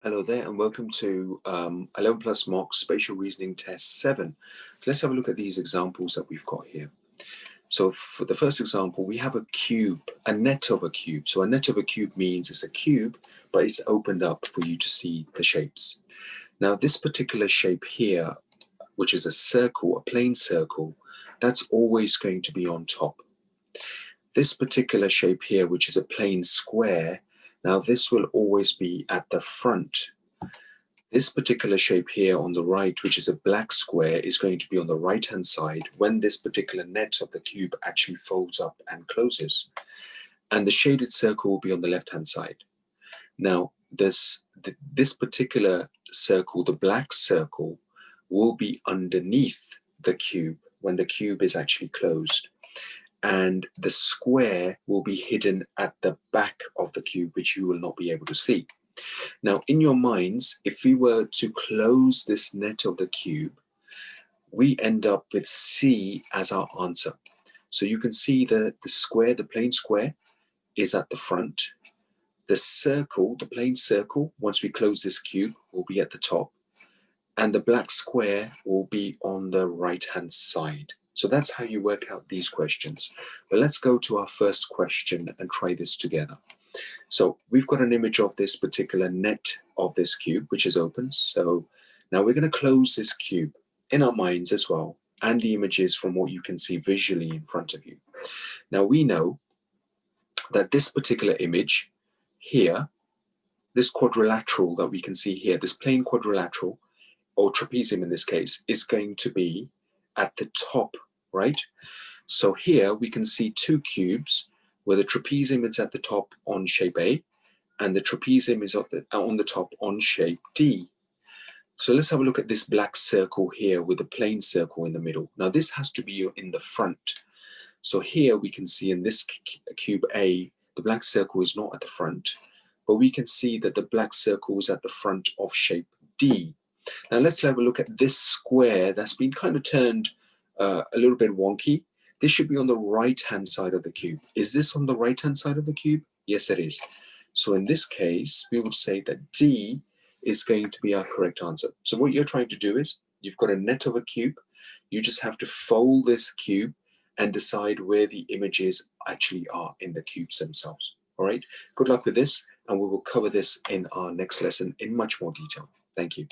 Hello there and welcome to 11 plus mock spatial reasoning test 7. Let's have a look at these examples that we've got here. So for the first example, we have a cube, a net of a cube. So a net of a cube means it's a cube, but it's opened up for you to see the shapes. Now this particular shape here, which is a circle, a plane circle, that's always going to be on top. This particular shape here, which is a plane square, now this will always be at the front. This particular shape here on the right, which is a black square, is going to be on the right-hand side when this particular net of the cube actually folds up and closes. And the shaded circle will be on the left-hand side. Now, this particular circle, the black circle, will be underneath the cube when the cube is actually closed. And the square will be hidden at the back of the cube, which you will not be able to see. Now, in your minds, if we were to close this net of the cube, we end up with C as our answer. So you can see the square, the plane square, is at the front. The circle, the plane circle, once we close this cube, will be at the top. And the black square will be on the right-hand side. So that's how you work out these questions. But let's go to our first question and try this together. So we've got an image of this particular net of this cube, which is open. So now we're going to close this cube in our minds as well, and the images from what you can see visually in front of you. Now we know that this particular image here, this quadrilateral that we can see here, this plane quadrilateral, or trapezium in this case, is going to be at the top, right? So here we can see two cubes where the trapezium is at the top on shape A and the trapezium is on the top on shape D. So let's have a look at this black circle here with the plane circle in the middle. Now this has to be in the front. So here we can see in this cube A, the black circle is not at the front, but we can see that the black circle is at the front of shape D. Now let's have a look at this square that's been kind of turned a little bit wonky. This should be on the right-hand side of the cube. Is this on the right-hand side of the cube? Yes, it is. So in this case, we would say that D is going to be our correct answer. So what you're trying to do is, you've got a net of a cube. You just have to fold this cube and decide where the images actually are in the cubes themselves. All right, good luck with this, and we will cover this in our next lesson in much more detail. Thank you.